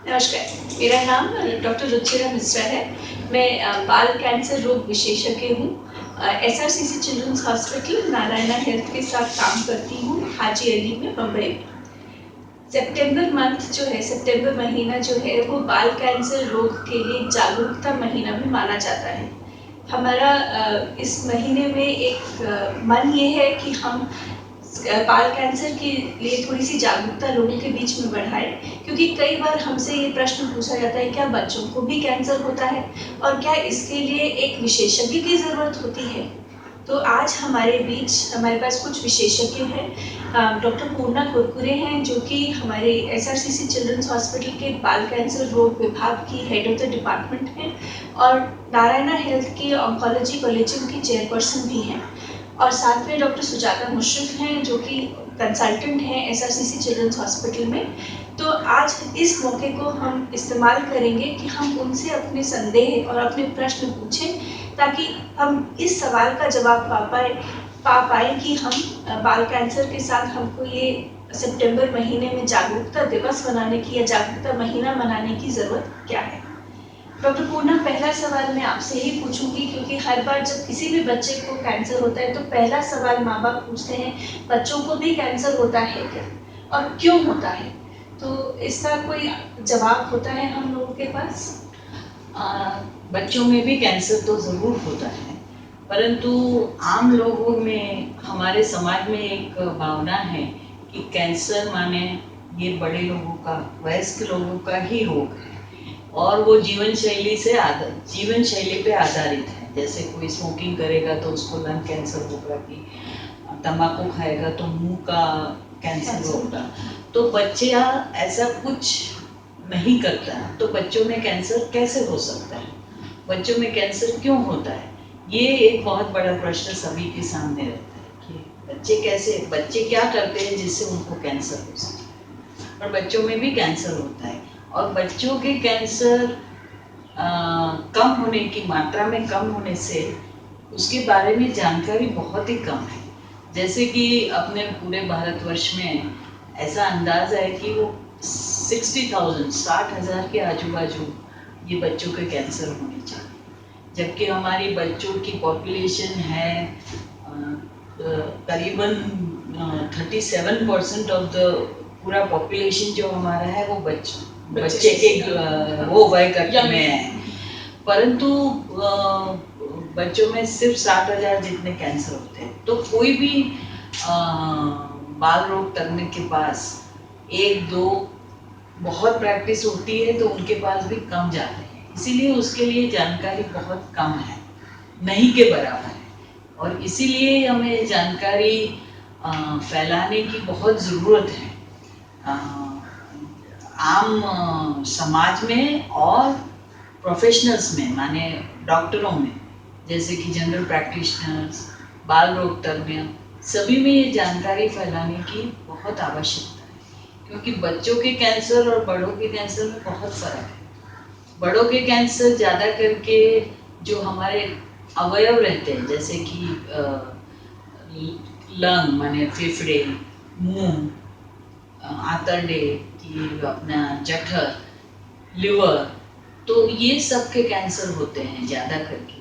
नमस्कार, मेरा नाम डॉक्टर रुचिरा मिश्रा है। मैं बाल कैंसर रोग विशेषज्ञ हूँ। SRCC children's hospital Narayana health के साथ काम करती हूँ, हाजी अली में, बम्बई। सितंबर मंथ जो है, सितंबर महीना जो है, वो बाल कैंसर रोग के लिए जागरूकता महीना भी माना जाता है। हमारा इस महीने में एक मन ये है कि हम बाल कैंसर के लिए थोड़ी सी जागरूकता लोगों के बीच में बढ़ाएं, क्योंकि कई बार हमसे ये प्रश्न पूछा जाता है, क्या बच्चों को भी कैंसर होता है और क्या इसके लिए एक विशेषज्ञ की ज़रूरत होती है। तो आज हमारे बीच हमारे पास कुछ विशेषज्ञ हैं। डॉक्टर पूर्णा कुरकुरे हैं, जो कि हमारे एसआरसीसी चिल्ड्रंस हॉस्पिटल के बाल कैंसर रोग विभाग की हेड ऑफ द डिपार्टमेंट हैं और नारायणा हेल्थ की ऑन्कोलॉजी कॉलेजियम की चेयरपर्सन भी हैं। और साथ में डॉक्टर सुजाता मुश्रिफ हैं, जो कि कंसल्टेंट हैं एसआरसीसी चिल्ड्रंस हॉस्पिटल में। तो आज इस मौके को हम इस्तेमाल करेंगे कि हम उनसे अपने संदेह और अपने प्रश्न पूछें, ताकि हम इस सवाल का जवाब पा पाए कि हम बाल कैंसर के साथ हमको ये सितंबर महीने में जागरूकता दिवस मनाने की या जागरूकता महीना मनाने की ज़रूरत क्या है। डॉक्टर पूर्णा, पहला सवाल मैं आपसे ही पूछूंगी, क्योंकि हर बार जब किसी भी बच्चे को कैंसर होता है तो पहला सवाल माँ बाप पूछते हैं, बच्चों को भी कैंसर होता है क्या और क्यों होता है। तो इसका कोई जवाब होता है हम लोगों के पास? बच्चों में भी कैंसर तो ज़रूर होता है, परंतु आम लोगों में, हमारे समाज में एक भावना है कि कैंसर माने ये बड़े लोगों का, वयस्क लोगों का ही रोग है और वो जीवन शैली पे आधारित है। जैसे कोई स्मोकिंग करेगा तो उसको लंग कैंसर होगा, कि तंबाकू खाएगा तो मुंह का कैंसर होगा। तो बच्चा ऐसा कुछ नहीं करता, तो बच्चों में कैंसर कैसे हो सकता है, बच्चों में कैंसर क्यों होता है, ये एक बहुत बड़ा प्रश्न सभी के सामने रहता है कि बच्चे क्या करते हैं जिससे उनको कैंसर हो सकता है। और बच्चों में भी कैंसर होता है और बच्चों के कैंसर कम होने की मात्रा में कम होने से उसके बारे में जानकारी बहुत ही कम है। जैसे कि अपने पूरे भारतवर्ष में ऐसा अंदाज़ है कि वो 60,000 के आजू बाजू ये बच्चों के कैंसर होने चाहिए, जबकि हमारी बच्चों की पॉपुलेशन है करीबन 37% ऑफ द पूरा पॉपुलेशन जो हमारा है वो बच्चे के वो वय कट में है। परंतु बच्चों में सिर्फ 60,000 जितने कैंसर होते हैं। तो कोई भी बाल रोग तज्ञ के पास एक दो बहुत प्रैक्टिस होती है तो उनके पास भी कम जाते हैं, इसीलिए उसके लिए जानकारी बहुत कम है, नहीं के बराबर है। और इसीलिए हमें जानकारी फैलाने की बहुत ज़रूरत है आम समाज में और प्रोफेशनल्स में, माने डॉक्टरों में, जैसे कि जनरल प्रैक्टिशनर्स, बाल रोग तज्ञ, सभी में ये जानकारी फैलाने की बहुत आवश्यकता है। क्योंकि बच्चों के कैंसर और बड़ों के कैंसर में बहुत फ़र्क है। बड़ों के कैंसर ज़्यादा करके जो हमारे अवयव रहते हैं, जैसे कि लंग माने फेफड़े, मुंह, आंतरडे की अपना जठर, लिवर, तो ये सब के कैंसर होते हैं ज़्यादा करके।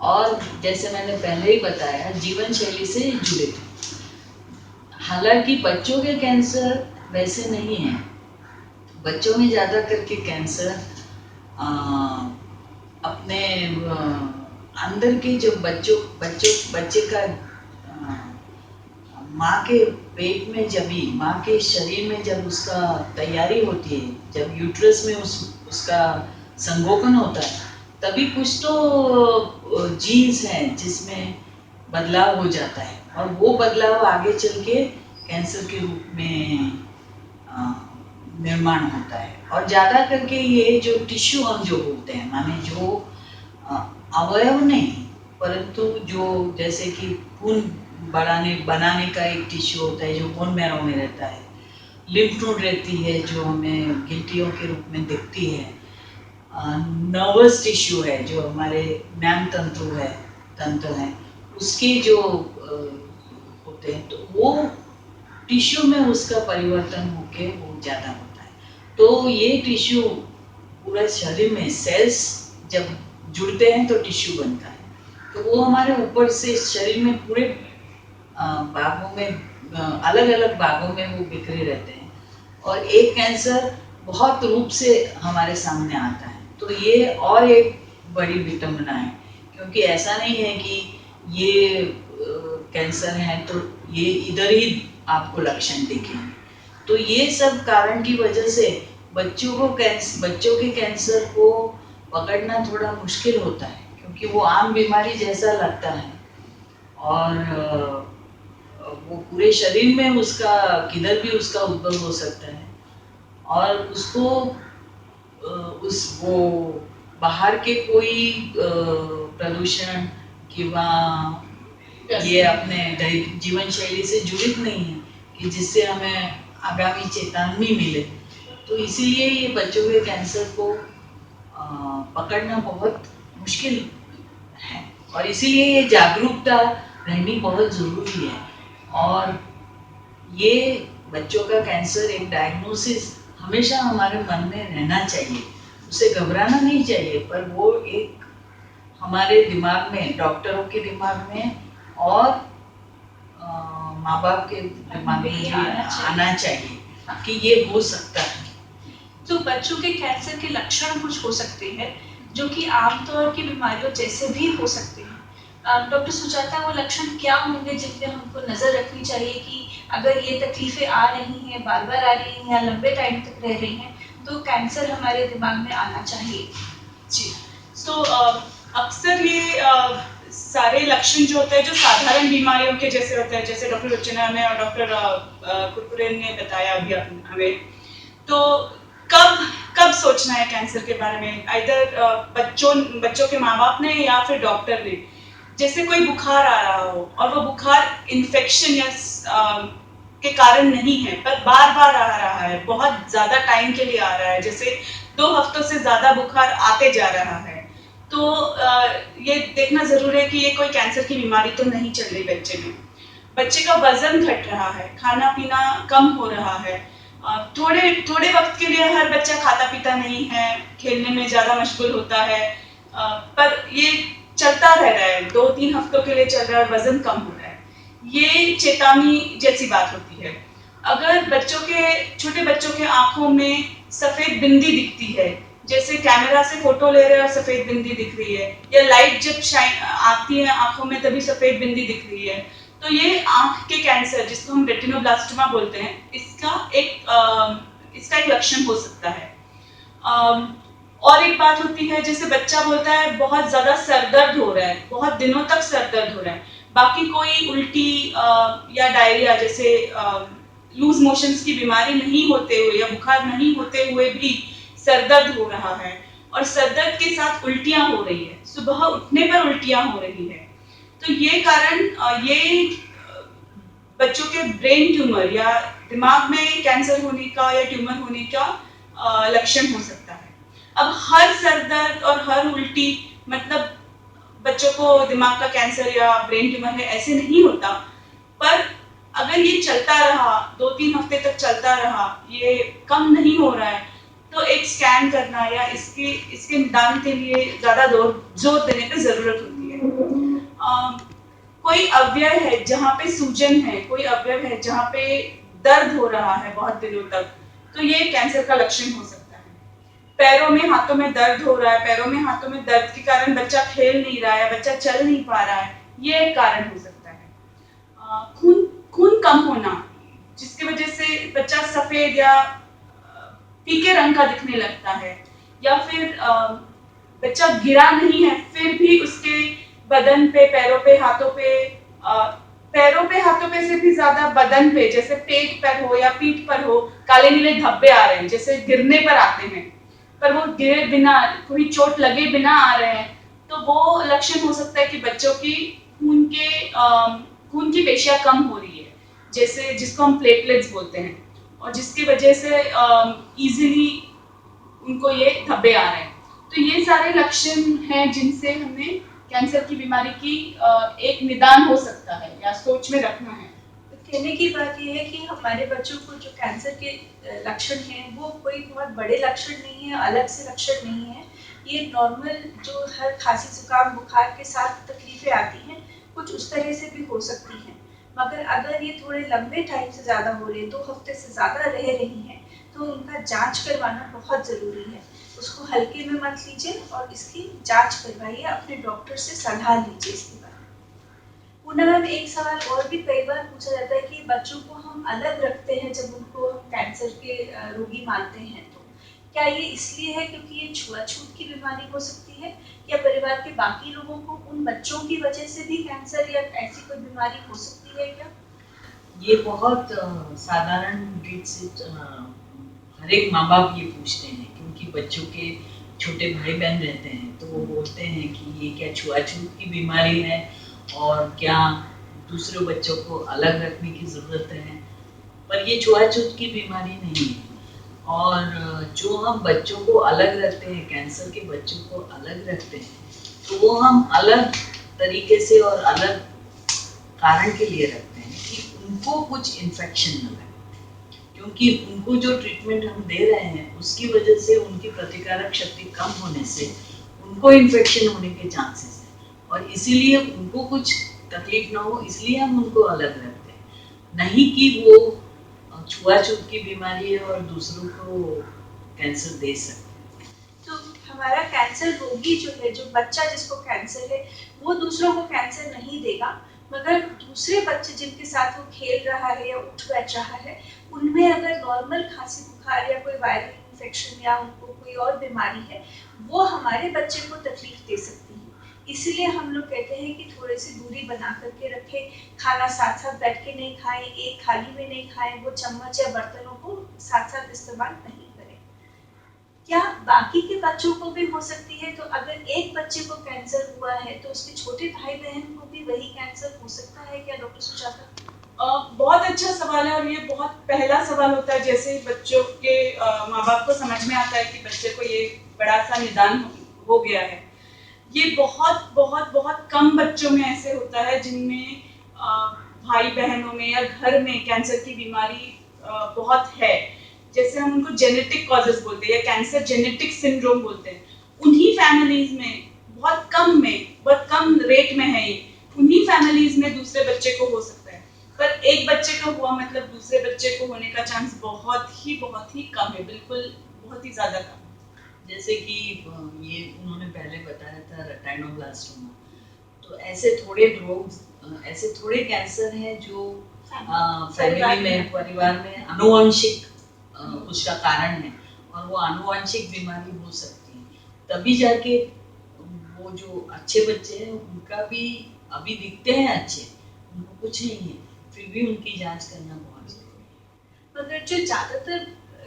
और जैसे मैंने पहले ही बताया, जीवन शैली से जुड़े थे। हालांकि बच्चों के कैंसर वैसे नहीं है। बच्चों में ज़्यादा करके कैंसर अपने अंदर के जो बच्चे का माँ के पेट में, माँ के शरीर में जब उसका तैयारी होती है, जब यूट्रस में उसका संगोपन होता है, तभी कुछ तो जीन्स हैं जिसमें बदलाव हो जाता है और वो बदलाव आगे चल के कैंसर के रूप में निर्माण होता है। और ज़्यादा करके ये जो टिश्यू हम जो बोलते हैं, माने जो अवयव नहीं, परंतु जो जैसे कि खून बनाने का एक टिश्यू होता है जो बोन मैरो में रहता है, लिम्फ नोड रहती है जो हमें गिल्टियों के रूप में दिखती है, नर्वस टिश्यू है जो हमारे ज्ञान तंत्र है, उसके जो होते हैं, तो वो टिश्यू में उसका परिवर्तन होके वो ज़्यादा होता है। तो ये टिश्यू पूरा शरीर में सेल्स जब जुड़ते हैं तो टिश्यू बनता है, तो वो हमारे ऊपर से शरीर में पूरे भागों में अलग अलग भागों में वो बिखरे रहते हैं, और एक कैंसर बहुत रूप से हमारे सामने आता है। तो ये और एक बड़ी विटंबना है, क्योंकि ऐसा नहीं है कि ये कैंसर है तो ये इधर ही आपको लक्षण दिखेंगे। तो ये सब कारण की वजह से बच्चों के कैंसर को पकड़ना थोड़ा मुश्किल होता है, क्योंकि वो आम बीमारी जैसा लगता है, और वो पूरे शरीर में उसका किधर भी उसका उद्भव हो सकता है, और उसको वो बाहर के कोई प्रदूषण किंवा ये अपने जीवन शैली से जुड़ित नहीं है कि जिससे हमें आगामी चेतावनी मिले। तो इसीलिए ये बच्चों के कैंसर को पकड़ना बहुत मुश्किल है, और इसीलिए ये जागरूकता रहनी बहुत ज़रूरी है। और ये बच्चों का कैंसर एक डायग्नोसिस हमेशा हमारे मन में रहना चाहिए, उसे घबराना नहीं चाहिए, पर वो एक हमारे दिमाग में, डॉक्टरों के दिमाग में और माँ बाप के दिमाग में भी आना चाहिए कि ये हो सकता है। तो बच्चों के कैंसर के लक्षण कुछ हो सकते हैं जो कि आमतौर की बीमारियों जैसे भी हो सकते हैं। डॉक्टर सुजाता, वो लक्षण क्या होंगे जिन पे हमको नज़र रखनी चाहिए कि अगर ये तकलीफ़ें आ रही हैं, बार-बार आ रही हैं या लंबे टाइम तक रह रही हैं, तो कैंसर हमारे दिमाग में आना चाहिए? जी, तो अक्सर ये सारे लक्षण जो होते हैं जो साधारण बीमारियों के जैसे होते हैं, जैसे डॉक्टर रुचिना ने और डॉक्टर कुरकुरेन ने बताया अभी हमें, तो कब सोचना है कैंसर के बारे में, आइदर बच्चों के माँ बाप ने या फिर डॉक्टर ने। जैसे कोई बुखार आ रहा हो और वो बुखार इन्फेक्शन या के कारण नहीं है, पर बार बार आ रहा है, बहुत ज़्यादा टाइम के लिए आ रहा है, जैसे 2 हफ्तों से ज़्यादा बुखार आते जा रहा है, तो ये देखना ज़रूरी है कि ये कोई कैंसर की बीमारी तो नहीं चल रही बच्चे में। बच्चे का वजन घट रहा है, खाना पीना कम हो रहा है, थोड़े वक्त के लिए हर बच्चा खाता पीता नहीं है, खेलने में ज़्यादा मशगूल होता है, पर ये चलता रह रहा है, 2-3 हफ्तों के लिए चल रहा है और वजन कम हो रहा है। ये चेतावनी जैसी बात होती है। अगर छोटे बच्चों के आंखों में सफेद बिंदी दिखती है, जैसे कैमरा से फोटो ले रहे हैं और सफेद बिंदी दिख रही है, या लाइट जब आती है आंखों में तभी सफेद बिंदी दिख रही है, तो ये आंख के कैंसर, जिसको हम रेटिनोब्लास्टोमा बोलते हैं, इसका एक लक्षण हो सकता है। और एक बात होती है, जैसे बच्चा बोलता है बहुत ज्यादा सर दर्द हो रहा है, बहुत दिनों तक सर दर्द हो रहा है, बाकी कोई उल्टी या डायरिया जैसे लूज मोशंस की बीमारी नहीं होते हुए या बुखार नहीं होते हुए भी सर दर्द हो रहा है, और सर दर्द के साथ उल्टियां हो रही है, सुबह उठने पर उल्टियां हो रही है, तो ये कारण ये बच्चों के ब्रेन ट्यूमर या दिमाग में कैंसर होने का या ट्यूमर होने का लक्षण हो सकता है। अब हर सर दर्द और हर उल्टी मतलब बच्चों को दिमाग का कैंसर या ब्रेन ट्यूमर है ऐसे नहीं होता, पर अगर ये चलता रहा, 2-3 हफ्ते तक चलता रहा, ये कम नहीं हो रहा है, तो एक स्कैन करना या इसके निदान के लिए ज्यादा जोर देने की जरूरत होती है। कोई अवयव है जहाँ पे सूजन है, कोई अवयव है जहाँ पे दर्द हो रहा है बहुत दिनों तक, तो ये कैंसर का लक्षण हो सकता है। पैरों में हाथों में दर्द हो रहा है, पैरों में हाथों में दर्द के कारण बच्चा खेल नहीं रहा है, बच्चा चल नहीं पा रहा है, ये एक कारण हो सकता है। खून कम होना, जिसकी वजह से बच्चा सफेद या फीके रंग का दिखने लगता है, या फिर बच्चा गिरा नहीं है फिर भी उसके बदन पे, पैरों पे, हाथों पे से भी ज्यादा बदन पे, जैसे पेट पर हो या पीठ पर हो, काले नीले धब्बे आ रहे हैं, जैसे गिरने पर आते हैं, पर वो गिरे बिना, कोई चोट लगे बिना आ रहे हैं, तो वो लक्षण हो सकता है कि बच्चों की खून की पेशियां कम हो रही है, जैसे जिसको हम प्लेटलेट्स बोलते हैं, और जिसकी वजह से इजीली उनको ये धब्बे आ रहे हैं। तो ये सारे लक्षण हैं जिनसे हमें कैंसर की बीमारी की एक निदान हो सकता है या सोच में रखना है। कहने की बात ये है कि हमारे बच्चों को जो कैंसर के लक्षण हैं वो कोई बहुत बड़े लक्षण नहीं है, अलग से लक्षण नहीं है। ये नॉर्मल जो हर खांसी जुकाम बुखार के साथ तकलीफें आती हैं कुछ उस तरह से भी हो सकती हैं, मगर अगर ये थोड़े लंबे टाइम से ज़्यादा हो रहे 2 हफ्ते से ज़्यादा रह रही हैं तो उनका जांच करवाना बहुत ज़रूरी है। उसको हल्के में मत लीजिए और इसकी जांच करवाइए, अपने डॉक्टर से सलाह लीजिए इसके बारे में। पुनः मैम एक सवाल और भी कई बार पूछा जाता है कि बच्चों को हम अलग रखते हैं जब उनको कैंसर के रोगी मानते हैं तो क्या ये इसलिए है क्योंकि ये छुआछूत की बीमारी हो सकती है या परिवार के बाकी लोगों को उन बच्चों की वजह से भी कैंसर या ऐसी कोई बीमारी हो सकती है क्या? ये बहुत साधारण रीत से हर एक माँ बाप ये पूछते हैं, क्योंकि बच्चों के छोटे भाई बहन रहते हैं तो वो बोलते हैं कि ये क्या छुआछूत की बीमारी है और क्या दूसरे बच्चों को अलग रखने की ज़रूरत है। पर ये छुआछूत की बीमारी नहीं है। और जो हम बच्चों को अलग रखते हैं, कैंसर के बच्चों को अलग रखते हैं, तो वो हम अलग तरीके से और अलग कारण के लिए रखते हैं कि उनको कुछ इन्फेक्शन न लगे, क्योंकि उनको जो ट्रीटमेंट हम दे रहे हैं उसकी वजह से उनकी प्रतिकारक शक्ति कम होने से उनको इन्फेक्शन होने के चांसेस हैं, और इसीलिए उनको कुछ तकलीफ ना हो इसलिए हम उनको अलग रखते हैं, नहीं कि वो छुआछूत की बीमारी है और दूसरों को कैंसर दे सकते हैं। तो हमारा कैंसर रोगी जो है, जो बच्चा जिसको कैंसर है, वो दूसरों को कैंसर नहीं देगा, मगर दूसरे बच्चे जिनके साथ वो खेल रहा है या उठ बैठ रहा है, उनमें अगर नॉर्मल खांसी बुखार या कोई वायरल इन्फेक्शन या उनको कोई और बीमारी है, वो हमारे बच्चे को तकलीफ दे सकती है। इसलिए हम लोग कहते हैं कि थोड़ी सी दूरी बना करके रखें, खाना साथ साथ बैठ के नहीं खाएं, एक थाली में नहीं खाएं, वो चम्मच या बर्तनों को साथ साथ इस्तेमाल नहीं करें। क्या बाकी के बच्चों को भी हो सकती है? तो अगर एक बच्चे को कैंसर हुआ है तो उसके छोटे भाई बहन को भी वही कैंसर हो सकता है क्या, डॉक्टर सुजाता? बहुत अच्छा सवाल है और ये बहुत पहला सवाल होता है जैसे ही बच्चों के माँ बाप को समझ में आता है कि बच्चे को ये बड़ा सा निदान हो गया है। ये बहुत बहुत बहुत कम बच्चों में ऐसे होता है जिनमें भाई बहनों में या घर में कैंसर की बीमारी बहुत है। जैसे हम उनको जेनेटिक कॉजेस बोलते हैं या कैंसर जेनेटिक सिंड्रोम बोलते हैं। उन्हीं फैमिलीज में बहुत कम रेट में है ये, उन्हीं फैमिलीज में दूसरे बच्चे को हो सकता है। पर एक बच्चे का हुआ मतलब दूसरे बच्चे को होने का चांस बहुत ही कम है, बिल्कुल बहुत ही ज्यादा कम। जैसे कि ये उन्होंने पहले बताया था रेटिनोब्लास्टोमा, तो ऐसे थोड़े कैंसर हैं जो फैमिली में, परिवार में आनुवंशिक उसका कारण है, और वो आनुवंशिक बीमारी हो सकती है। तभी जाके वो जो अच्छे बच्चे हैं उनका भी अभी दिखते हैं अच्छे, उनको कुछ नहीं है, फिर भी उनकी जांच करना बहुत जरूरी है। मगर जो ज्यादातर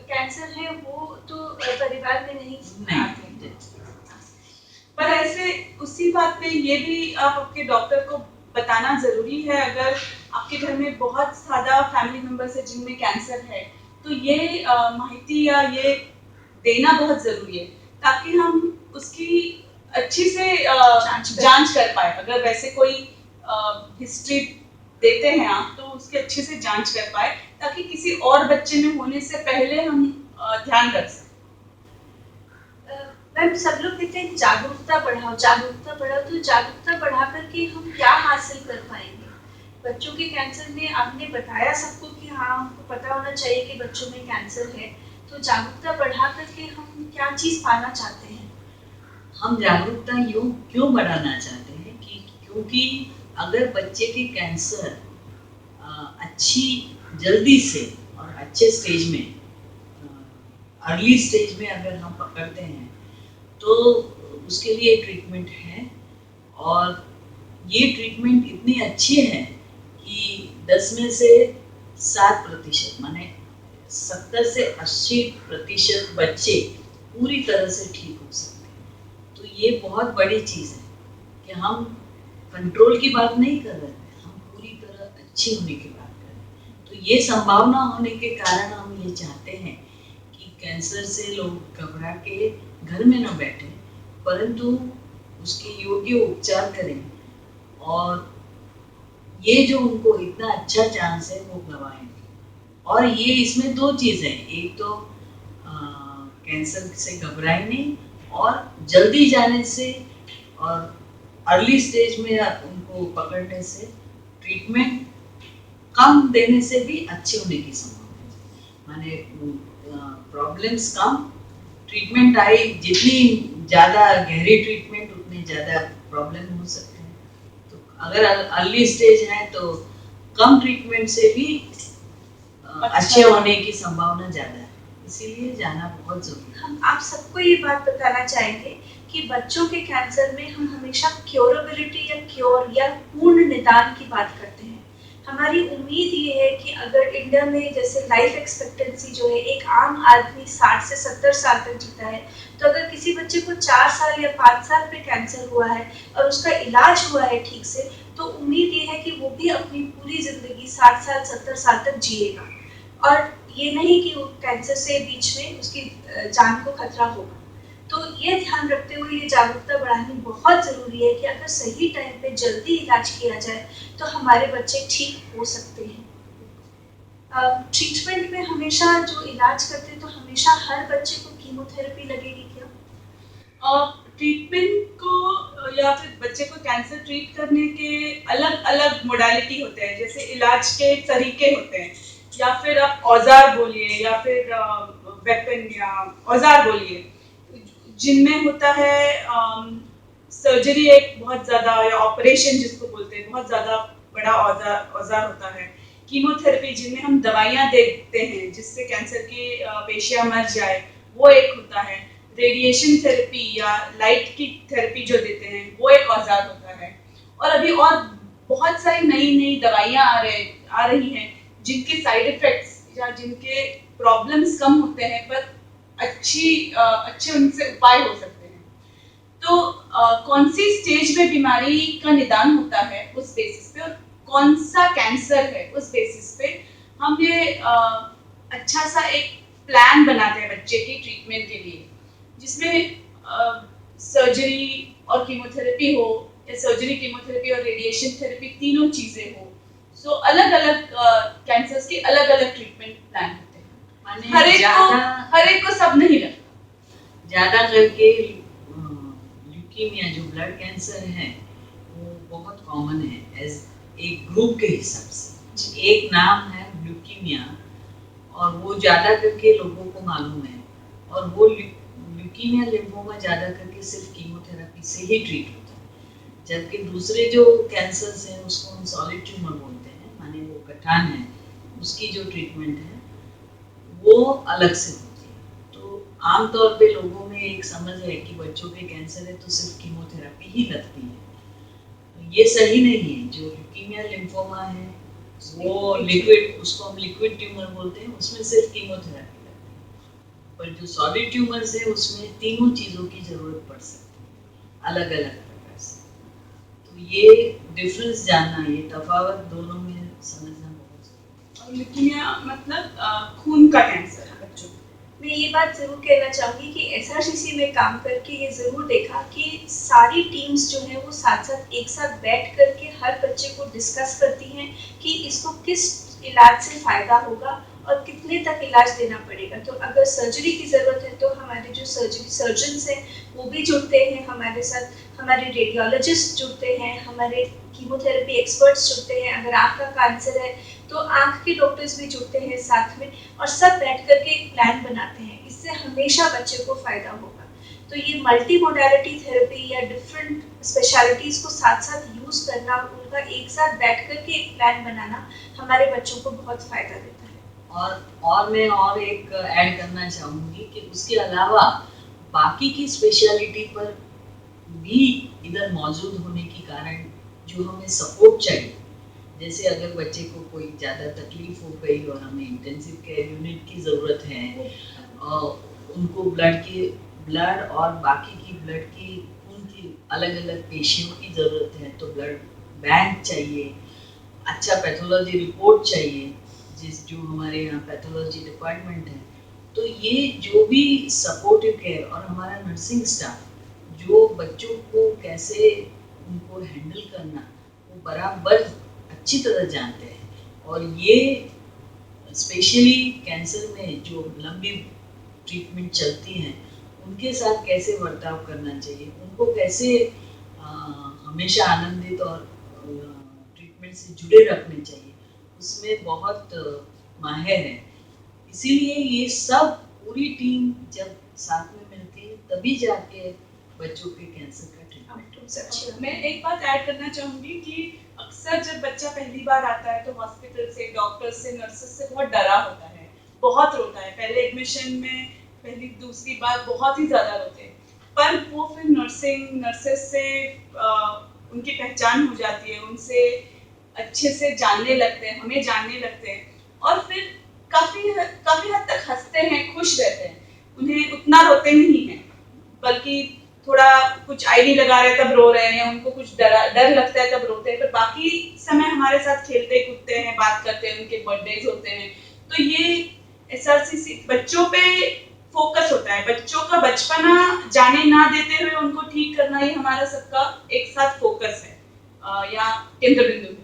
कैंसर है वो तो परिवार में नहीं आते। पर ऐसे उसी बात पे ये भी आप आपके डॉक्टर को बताना जरूरी है, अगर आपके घर में बहुत ज्यादा फैमिली मेंबर्स है जिनमें कैंसर है तो ये माहिती या ये देना बहुत जरूरी है, ताकि हम उसकी अच्छी से जांच कर पाए। अगर वैसे कोई हिस्ट्री देते हैं आप तो उसकी अच्छे से जांच कर पाए, ताकि किसी और बच्चे में होने से पहले हम ध्यान रख सकें। मैम सब लोग कहते हैं जागरूकता बढ़ाओ, तो जागरूकता बढ़ा करके हम क्या हासिल कर पाएंगे? बच्चों के कैंसर में आपने बताया सबको कि हाँ हमको पता होना चाहिए कि बच्चों में कैंसर है, तो जागरूकता बढ़ा करके हम क्या चीज़ पाना चाहते हैं? हम जागरूकता क्यों बढ़ाना चाहते हैं कि क्योंकि अगर बच्चे की कैंसर अच्छी जल्दी से और अच्छे स्टेज में, अर्ली स्टेज में अगर हम पकड़ते हैं तो उसके लिए ट्रीटमेंट है, और ये ट्रीटमेंट इतनी अच्छी है कि 10 में से 7% माने 70 से 80% बच्चे पूरी तरह से ठीक हो सकते हैं। तो ये बहुत बड़ी चीज़ है कि हम कंट्रोल की बात नहीं कर रहे हैं, हम पूरी तरह अच्छी होने की बात कर रहे हैं। तो ये संभावना होने के कारण हम ये चाहते हैं कि कैंसर से लोग घबरा के घर में न बैठे, परंतु उसके योग्य उपचार करें। और ये जो उनको इतना अच्छा चांस है वो गवाएंगे। और ये इसमें दो चीज़ है, एक तो कैंसर से घबराए नहीं, और जल्दी जाने से और अर्ली स्टेज में उनको पकड़ने से, ट्रीटमेंट कम देने से भी अच्छे होने की संभावना है। माने प्रॉब्लम्स कम, ट्रीटमेंट आई जितनी ज़्यादा गहरी ट्रीटमेंट उतनी ज़्यादा प्रॉब्लम हो सकते हैं। तो अगर अर्ली स्टेज है तो कम ट्रीटमेंट से भी अच्छे होने की संभावना ज़्यादा है, इसीलिए जाना बहुत जरूरी है। हम आप सबको ये बात बताना चाहेंगे कि बच्चों के कैंसर में हम हमेशा क्योरेबिलिटी या क्योर या पूर्ण निदान की बात करते हैं। हमारी उम्मीद ये है कि अगर इंडिया में जैसे लाइफ एक्सपेक्टेंसी जो है, एक आम आदमी 60 से 70 साल तक जीता है, तो अगर किसी बच्चे को 4 साल या 5 साल पे कैंसर हुआ है और उसका इलाज हुआ है ठीक से, तो उम्मीद ये है कि वो भी अपनी पूरी ज़िंदगी 60 साल 70 साल तक जिएगा, और ये नहीं कि वो कैंसर से बीच में उसकी जान को खतरा होगा। तो ये ध्यान रखते हुए ये जागरूकता बढ़ानी बहुत ज़रूरी है कि अगर सही टाइम पे जल्दी इलाज किया जाए तो हमारे बच्चे ठीक हो सकते हैं। ट्रीटमेंट में हमेशा जो इलाज करते हैं तो हमेशा हर बच्चे को कीमोथेरेपी लगेगी क्या? ट्रीटमेंट को या फिर बच्चे को कैंसर ट्रीट करने के अलग अलग मोडालिटी होते हैं, जैसे इलाज के तरीके होते हैं, या फिर आप औजार बोलिए या फिर वेपन या औजार बोलिए, जिनमें होता है सर्जरी एक बहुत ज़्यादा, या ऑपरेशन जिसको बोलते हैं, बहुत ज़्यादा बड़ा औजार होता है। कीमोथेरेपी जिनमें हम दवाइयाँ देते हैं जिससे कैंसर की पेशियाँ मर जाए, वो एक होता है। रेडिएशन थेरेपी या लाइट की थेरेपी जो देते हैं वो एक औजार होता है। और अभी और बहुत सारी नई नई दवाइयाँ आ रही हैं जिनके साइड इफ़ेक्ट्स या जिनके प्रॉब्लम्स कम होते हैं, पर अच्छे उनसे उपाय हो सकते हैं। तो कौन सी स्टेज में बीमारी का निदान होता है उस बेसिस पे, और कौन सा कैंसर है उस बेसिस पे हम ये अच्छा सा एक प्लान बनाते हैं बच्चे की ट्रीटमेंट के लिए, जिसमें सर्जरी और कीमोथेरेपी हो, या सर्जरी, कीमोथेरेपी और रेडिएशन थेरेपी तीनों चीज़ें हो। सो अलग अलग कैंसर्स की अलग अलग ट्रीटमेंट प्लान होते हैं। हर एक को सब नहीं लगता। ज़्यादा करके ल्यूकीमिया जो ब्लड कैंसर है वो बहुत कॉमन है एज एक ग्रुप के हिसाब से। एक नाम है ल्यूकीमिया, और वो ज़्यादा करके लोगों को मालूम है, और वो ल्यूकीमिया लिम्फोमा ज़्यादा करके सिर्फ कीमोथेरेपी से ही ट्रीट होता है। जबकि दूसरे जो कैंसर्स हैं उसको हम सॉलिड ट्यूमर बोलते हैं, माने वो गठान है, उसकी जो ट्रीटमेंट है वो अलग से होती है। तो आमतौर पे लोगों में एक समझ है कि बच्चों के कैंसर है तो सिर्फ कीमोथेरेपी ही लगती है, तो ये सही नहीं है। जो ल्यूकीमिया लिम्फोमा है वो लिक्विड, उसको हम लिक्विड ट्यूमर बोलते हैं, उसमें सिर्फ कीमोथेरेपी लगती है। पर जो सॉलिड ट्यूमर्स है उसमें तीनों चीज़ों की ज़रूरत पड़ सकती है अलग अलग प्रकार से। तो ये डिफरेंस जानना, ये तफावत दोनों में समझना बहुत ज़रूरी है। और ल्यूकीमिया मतलब खून का कैंसर है बच्चों में। मैं ये बात ज़रूर कहना चाहूँगी कि एसआरसीसी में काम करके ये ज़रूर देखा कि सारी टीम्स जो हैं वो साथ साथ एक साथ बैठ करके हर बच्चे को डिस्कस करती हैं कि इसको किस इलाज से फ़ायदा होगा और कितने तक इलाज देना पड़ेगा। तो अगर सर्जरी की ज़रूरत है तो हमारे जो सर्जन्स हैं वो भी जुड़ते हैं हमारे साथ, हमारे रेडियोलॉजिस्ट जुड़ते हैं, हमारे कीमोथेरेपी एक्सपर्ट्स जुड़ते हैं। अगर आँख का कैंसर है तो आँख के डॉक्टर्स भी जुड़ते हैं साथ में, और सब बैठ करके एक प्लान बनाते हैं। इससे हमेशा बच्चे को फ़ायदा होगा। तो ये मल्टी मोडालिटी थेरेपी या डिफरेंट स्पेशलिटीज़ को साथ साथ यूज़ करना, उनका एक साथ बैठ करके एक प्लान बनाना हमारे बच्चों को बहुत फ़ायदा देता है। और मैं और एक ऐड करना चाहूँगी कि उसके अलावा बाकी की स्पेशलिटी पर भी इधर मौजूद होने के कारण जो हमें सपोर्ट चाहिए, जैसे अगर बच्चे को कोई ज़्यादा तकलीफ हो गई और हमें इंटेंसिव केयर यूनिट की ज़रूरत है, उनको ब्लड और बाकी की ब्लड की खून की अलग अलग पेशियों की ज़रूरत है, तो ब्लड बैंक चाहिए, अच्छा पैथोलॉजी रिपोर्ट चाहिए, जो हमारे यहाँ पैथोलॉजी डिपार्टमेंट है। तो ये जो भी सपोर्टिव केयर और हमारा नर्सिंग स्टाफ जो बच्चों को कैसे उनको हैंडल करना वो बराबर अच्छी तरह जानते हैं। और ये स्पेशली कैंसर में जो लंबी ट्रीटमेंट चलती हैं उनके साथ कैसे बर्ताव करना चाहिए, उनको कैसे हमेशा आनंदित और ट्रीटमेंट से जुड़े रखने चाहिए, उसमें बहुत माहिर है। इसीलिए ये सब पूरी टीम जब साथ में मिलती है तभी जाके बच्चों के कैंसर का ट्रीटमेंट हो सकता है। अच्छा, मैं एक बात ऐड करना चाहूँगी कि अक्सर जब बच्चा पहली बार आता है तो हॉस्पिटल से, डॉक्टर से, नर्सेस से बहुत डरा होता है, बहुत रोता है। पहले एडमिशन में पहली दूसरी बार बहुत ही ज़्यादा रोते हैं, पर वो फिर नर्सेस से उनकी पहचान हो जाती है, उनसे अच्छे से जानने लगते हैं, हमें जानने लगते हैं और फिर काफ़ी हद तक हंसते हैं, खुश रहते हैं। उन्हें उतना रोते नहीं हैं, बल्कि थोड़ा कुछ आईडी लगा रहे तब रो रहे हैं, उनको कुछ डर लगता है तब रोते हैं, पर बाकी समय हमारे साथ खेलते कूदते हैं, बात करते हैं, उनके बर्थडेज होते हैं। तो ये एसआरसीसी बच्चों पे फोकस होता है, बच्चों का बचपना जाने ना देते हुए उनको ठीक करना ही हमारा सबका एक साथ फोकस है या केंद्र बिंदु है।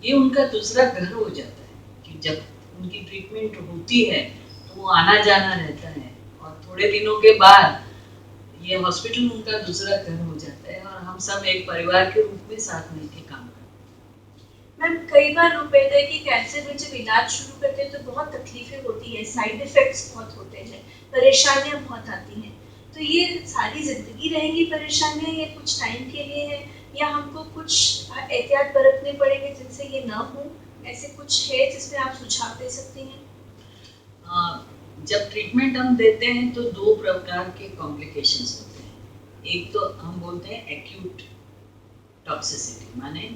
ये उनका दूसरा घर हो जाता है कि जब उनकी ट्रीटमेंट होती है तो वो आना जाना रहता है और थोड़े दिनों के बाद ये हॉस्पिटल उनका दूसरा घर हो जाता है और हम सब एक परिवार के रूप में साथ मिलकर काम करते हैं। मैम कई बार लोग कहते हैं कि कैंसर में जब इलाज शुरू करते हैं तो बहुत तकलीफें होती है, साइड इफेक्ट्स बहुत होते हैं, परेशानियां बहुत आती हैं। तो ये सारी जिंदगी रहेंगी परेशानियां या कुछ टाइम के लिए है, या हमको कुछ एहतियात बरतने पड़ेंगे जिनसे ये ना हो? ऐसे कुछ है जिसमें आप सुझाव दे सकती हैं? जब ट्रीटमेंट हम देते हैं तो दो प्रकार के कॉम्प्लिकेशंस होते हैं। एक तो हम बोलते हैं एक्यूट टॉक्सिसिटी, माने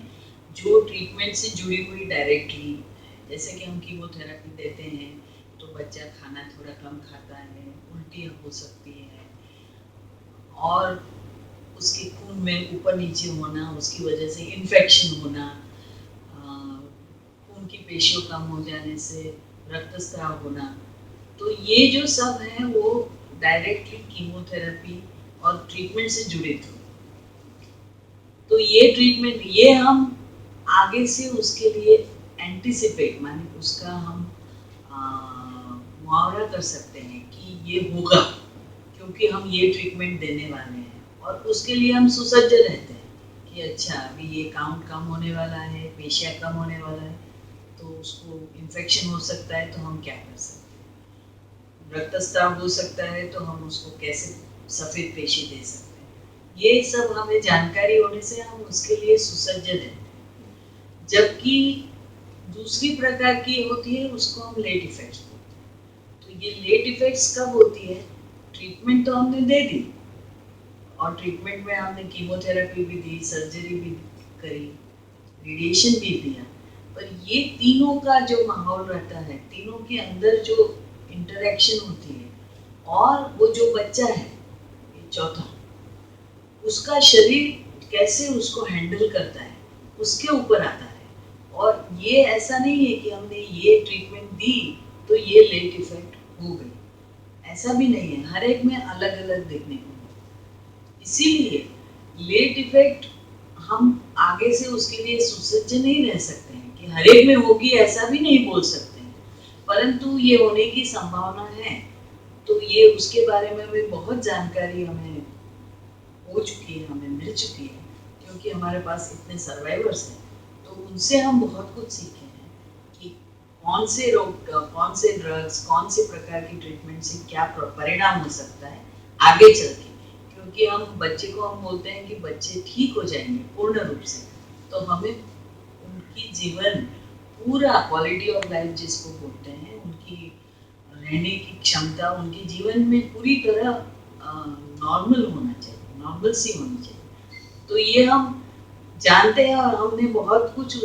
जो ट्रीटमेंट से जुड़ी हुई डायरेक्टली, जैसे कि हम कीमोथेरेपी देते हैं तो बच्चा खाना थोड़ा कम खाता है, उल्टी हो सकती है और उसके खून में ऊपर नीचे होना, उसकी वजह से इन्फेक्शन होना, खून की पेशियों कम हो जाने से रक्तस्राव होना। तो ये जो सब है वो डायरेक्टली कीमोथेरेपी और ट्रीटमेंट से जुड़े थे। तो ये ट्रीटमेंट ये हम आगे से उसके लिए एंटिसिपेट, माने उसका हम मुआवरा कर सकते हैं कि ये होगा क्योंकि हम ये ट्रीटमेंट देने वाले हैं और उसके लिए हम सुसज्ज रहते हैं कि अच्छा अभी ये काउंट कम होने वाला है, पेशियाँ कम होने वाला है, तो उसको इन्फेक्शन हो सकता है तो हम क्या कर सकते हैं, रक्तस्राव हो सकता है तो हम उसको कैसे सफ़ेद पेशी दे सकते हैं। ये सब हमें जानकारी होने से हम उसके लिए सुसज्ज रहते हैं। जबकि दूसरी प्रकार की होती है उसको हम लेट इफेक्ट्स बोलते हैं। तो ये लेट इफेक्ट्स कब होती है? ट्रीटमेंट तो हमने दे दी और ट्रीटमेंट में हमने कीमोथेरेपी भी दी, सर्जरी भी करी, रेडिएशन भी दिया, पर ये तीनों का जो माहौल रहता है, तीनों के अंदर जो इंटरेक्शन होती है और वो जो बच्चा है ये चौथा, उसका शरीर कैसे उसको हैंडल करता है उसके ऊपर आता है। और ये ऐसा नहीं है कि हमने ये ट्रीटमेंट दी तो ये लेट इफेक्ट हो गई, ऐसा भी नहीं है, हर एक में अलग अलग देखने को मिलता। इसीलिए लेट इफेक्ट हम आगे से उसके लिए सुसज्ज नहीं रह सकते हैं कि हर एक में होगी ऐसा भी नहीं बोल सकते हैं, परंतु ये होने की संभावना है। तो ये उसके बारे में भी बहुत जानकारी हमें हो चुकी है, हमें मिल चुकी है, क्योंकि हमारे पास इतने सर्वाइवर्स हैं तो उनसे हम बहुत कुछ सीखे हैं कि कौन से रोग, कौन से ड्रग्स, कौन से प्रकार की ट्रीटमेंट से क्या परिणाम हो सकता है आगे चल के। क्योंकि हम बच्चे को हम बोलते हैं कि बच्चे ठीक हो जाएंगे पूर्ण रूप से, तो हमें उनकी जीवन पूरा क्वालिटी ऑफ लाइफ जिसको बोलते हैं, उनकी रहने की क्षमता उनके जीवन में पूरी तरह नॉर्मल होना चाहिए, नॉर्मल सी होनी चाहिए। तो ये हम जानते हैं और हमने बहुत कुछ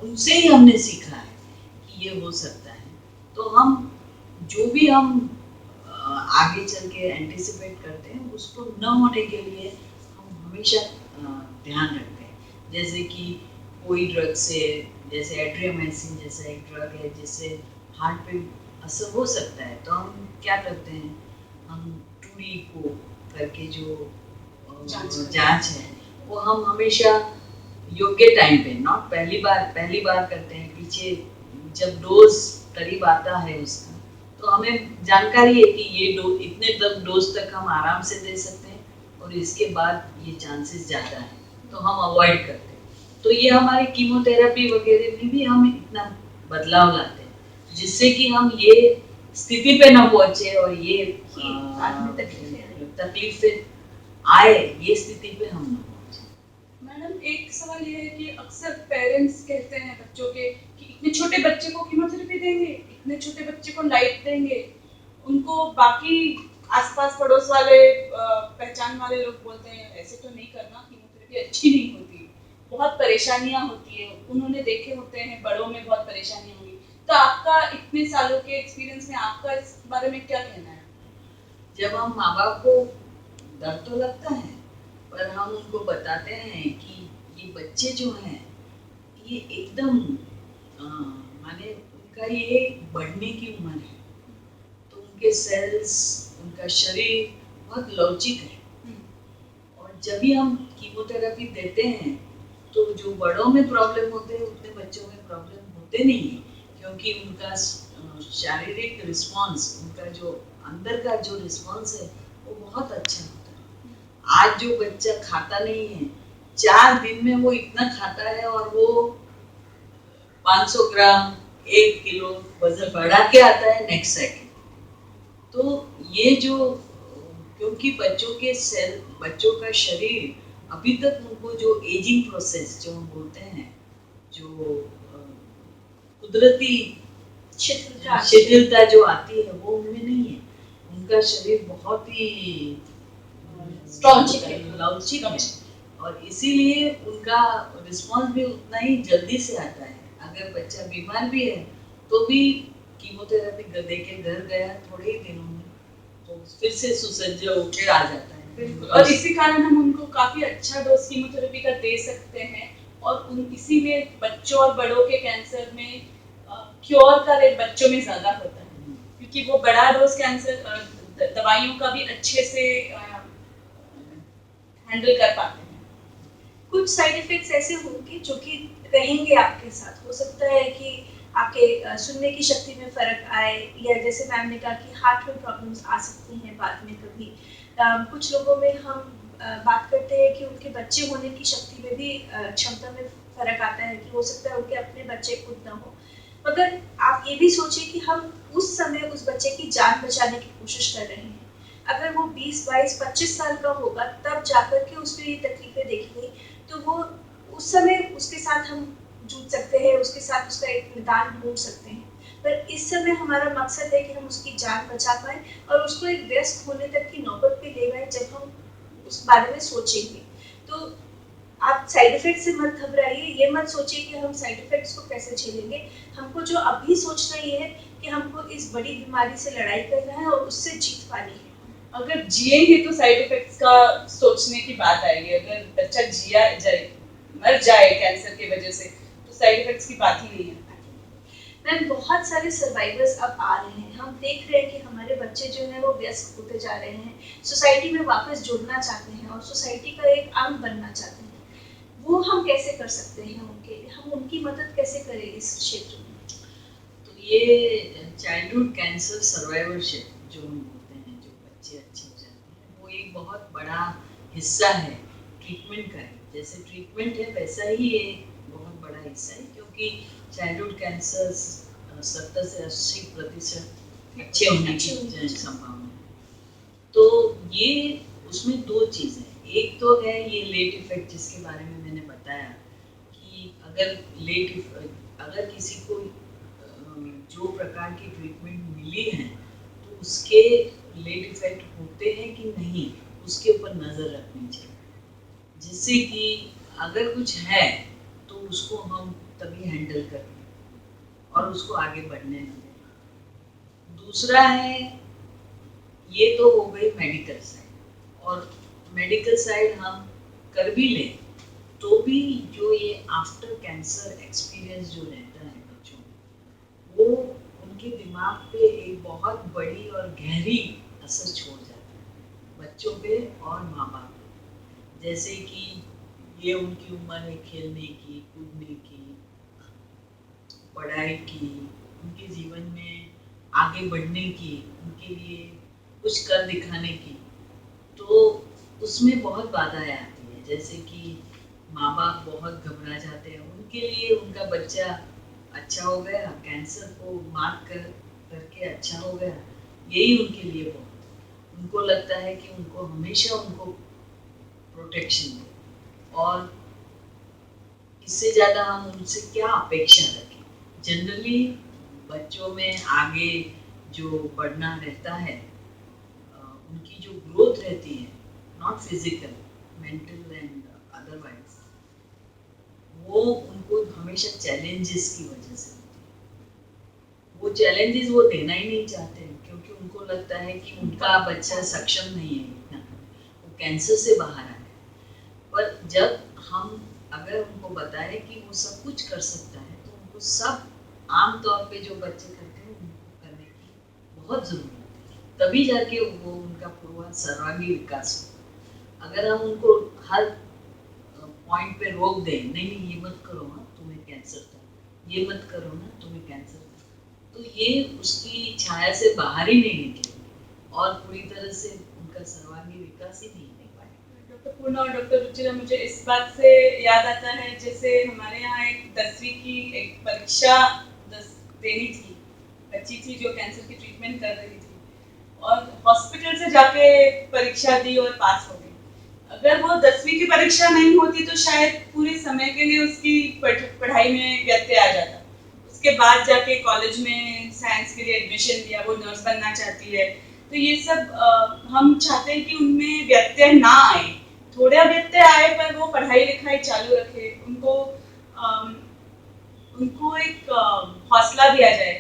उनसे ही हमने सीखा है कि ये हो सकता है। तो हम जो भी हम आगे चल के एंटिसिपेट करते हैं उसको न होने के लिए हम हमेशा ध्यान रखते हैं। जैसे कि कोई ड्रग से, जैसे एट्रियोमाइसिन जैसा एक ड्रग है जिससे हार्ट पे असर हो सकता है, तो हम क्या करते हैं, हम टूरी को करके जो जांच है वो हम हमेशा योग्य टाइम पे, नॉट पहली बार करते हैं, पीछे जब डोज करीब आता है उसका, तो हमें जानकारी है कि ये इतने डोज तक हम आराम से दे सकते हैं और इसके बाद ये चांसेस ज़्यादा है, तो हम अवॉइड करते हैं। तो ये हमारी कीमोथेरेपी वगैरह में भी हम इतना बदलाव लाते हैं जिससे कि हम ये स्थिति पे ना पहुंचे और ये बाद में तकलीफें आए, ये स्थिति पे हम ना पहुंचे। मैडम एक सवाल ये है कि अक्सर पेरेंट्स कहते हैं बच्चों के कि इतने छोटे बच्चे को कीमोथेरेपी देंगे, इतने छोटे बच्चे को लाइट देंगे, उनको बाकी आसपास पड़ोस वाले पहचान वाले लोग बोलते हैं ऐसे तो नहीं करना, कीमोथेरेपी अच्छी नहीं होती, बहुत परेशानियां होती है, उन्होंने देखे होते हैं बड़ों में बहुत परेशानियां होंगी। तो आपका इतने सालों के एक्सपीरियंस में आपका इस बारे में क्या कहना है? जब हम माँ बाप को डर तो लगता है, पर हम उनको बताते हैं कि ये बच्चे जो हैं ये एकदम माने उनका ये बढ़ने की उम्र है, तो उनके सेल्स, उनका शरीर बहुत लवचिक है, और जब भी हम कीमोथेरेपी देते हैं तो जो बड़ों में प्रॉब्लम होते हैं उतने बच्चों में प्रॉब्लम होते नहीं है, क्योंकि उनका शारीरिक रिस्पॉन्स, उनका जो अंदर का जो रिस्पॉन्स है वो बहुत अच्छा होता है। आज जो बच्चा खाता नहीं है, 4 दिन में वो इतना खाता है और वो 500 ग्राम 1 किलो वजन बढ़ा के आता है नेक्स्ट सेकंड। तो ये जो, क्योंकि बच्चों का शरीर अभी तक उनको जो एजिंग प्रोसेस जो हम बोलते हैं, जो कुदरती शिथिलता जो आती है वो उनमें नहीं है। उनका शरीर बहुत ही लवचिक है और इसीलिए उनका रिस्पॉन्स भी उतना ही जल्दी से आता है। अगर बच्चा बीमार भी है तो भी कीमोथेरेपी दे के घर गया थोड़े ही दिनों में तो फिर से सुसज्ज होकर आ जाता है। बिल्कुल, और इसी कारण हम उनको काफी अच्छा डोज कीमोथेरेपी का दे सकते हैं, और इसीलिए बच्चों और बड़ों के कैंसर में क्योर का रेट बच्चों में ज्यादा होता है, क्योंकि वो बड़ा डोज कैंसर दवाइयों का भी अच्छे से हैंडल कर पाते हैं। कुछ साइड इफेक्ट्स ऐसे होंगे जो कि रहेंगे आपके साथ। हो सकता है कि आपके सुनने की शक्ति में फर्क आए, या जैसे मैम ने कहा कि हार्ट में प्रॉब्लम्स आ सकती हैं बाद में कभी। कुछ लोगों में हम बात करते हैं कि उनके बच्चे होने की शक्ति में भी क्षमता में फर्क आता है, कि हो सकता है उनके अपने बच्चे खुद ना हो। मगर आप ये भी सोचिए कि हम उस समय उस बच्चे की जान बचाने की कोशिश कर रहे हैं। अगर वो 20, 22, 25 साल का होगा तब जाकर के उसको ये तकलीफें देखेंगी, तो वो उस समय उसके साथ हम जूझ सकते हैं, उसके साथ उसका एक निदान ढूंढ सकते हैं। पर इस समय हमारा मकसद है कि हम उसकी जान बचा पाए और उसको एक व्यस्त होने तक की नौबत पे ले आए जब हम उस बारे में सोचेंगे। तो आप साइड इफेक्ट से मत घबराइए, ये मत सोचिए कि हम साइड इफेक्ट्स को कैसे झेलेंगे। हमको जो अभी सोचना ये है कि हमको इस बड़ी बीमारी से लड़ाई करना है और उससे जीत पानी है। अगर जिएंगे तो साइड इफेक्ट्स का सोचने की बात आएगी। अगर बच्चा मर जाए कैंसर की वजह से तो साइड इफेक्ट्स की बात ही नहीं है। मैम बहुत सारे सर्वाइवर्स अब आ रहे हैं, हम देख रहे हैं कि हमारे बच्चे जो हैं वो व्यस्त होते जा रहे हैं, सोसाइटी में वापस जुड़ना चाहते हैं और सोसाइटी का एक अंग बनना चाहते हैं। वो हम कैसे कर सकते हैं उनके लिए, हम उनकी मदद कैसे करें इस क्षेत्र में? तो ये चाइल्डहुड कैंसर सर्वाइवरशिप जो हम बोलते हैं, जो बच्चे अच्छे हो जाते हैं, वो एक बहुत बड़ा हिस्सा है ट्रीटमेंट का। जैसे ट्रीटमेंट है वैसा ही ये बहुत बड़ा हिस्सा है, क्योंकि चाइल्डहुड कैंसर 70 से 80% अच्छे होने की संभावना है। तो ये उसमें 2 चीज़ें, एक तो है ये लेट इफेक्ट जिसके बारे में मैंने बताया कि अगर किसी को जो प्रकार की ट्रीटमेंट मिली है तो उसके लेट इफेक्ट होते हैं कि नहीं, उसके ऊपर नज़र रखनी चाहिए, जिससे कि अगर कुछ है तो उसको हम तभी हैंडल करें और उसको आगे बढ़ने न दें। दूसरा है, ये तो हो गई मेडिकल साइड, और मेडिकल साइड हम कर भी लें तो भी जो ये आफ्टर कैंसर एक्सपीरियंस जो रहता है बच्चों में, वो उनके दिमाग पे एक बहुत बड़ी और गहरी असर छोड़ जाता है, बच्चों पे और माँ बाप पे। जैसे कि ये उनकी उम्र है खेलने की, कूदने की, पढ़ाई की, उनके जीवन में आगे बढ़ने की, उनके लिए कुछ कर दिखाने की। तो उसमें बहुत बाधाएं आती है, जैसे कि माँ बाप बहुत घबरा जाते हैं उनके लिए, उनका बच्चा अच्छा हो गया, कैंसर को मार्क करके अच्छा हो गया, यही उनके लिए बहुत, उनको लगता है कि उनको हमेशा उनको प्रोटेक्शन दे, और इससे ज़्यादा हम उनसे क्या अपेक्षा रखें। जनरली बच्चों में आगे जो बढ़ना रहता है, उनकी जो ग्रोथ रहती है, not physical, mental and otherwise, वो उनको हमेशा चैलेंजेस की वजह से होती है। वो चैलेंजेस वो देना ही नहीं चाहते, क्योंकि उनको लगता है कि उनका बच्चा सक्षम नहीं है इतना, वो कैंसर से बाहर आए। पर जब हम अगर उनको बताएं कि वो सब कुछ कर सकता है, तो उनको सब आम तौर पे जो बच्चे करते हैं उनको करने की बहुत ज़रूरत है, तभी जाके वो उनका पूरा सर्वांगीण विकास हो। अगर हम उनको हर पॉइंट पे रोक दें, नहीं नहीं ये मत करो, हाँ तुम्हें कैंसर था, ये मत करो ना तुम्हें कैंसर था, तो ये उसकी छाया से बाहर ही नहीं निकलेंगे और पूरी तरह से उनका सर्वांगीण विकास ही नहीं हो पाएगा। डॉक्टर पूर्णा और डॉक्टर रुचिरा, मुझे इस बात से याद आता है, जैसे हमारे यहाँ एक 10वीं की एक परीक्षा देनी थी, बच्ची थी जो कैंसर की ट्रीटमेंट कर रही थी, और हॉस्पिटल से जाके परीक्षा दी और पास हो गई। अगर वो 10वीं की परीक्षा नहीं होती तो शायद पूरे समय के लिए उसकी पढ़ाई में व्यत्यय आ जाता। उसके बाद जाके कॉलेज में साइंस के लिए एडमिशन लिया, वो नर्स बनना चाहती है। तो ये सब हम चाहते हैं कि उनमें व्यत्यय ना आए, थोड़ा व्यत्यय आए पर वो पढ़ाई लिखाई चालू रखे, उनको एक हौसला दिया जाए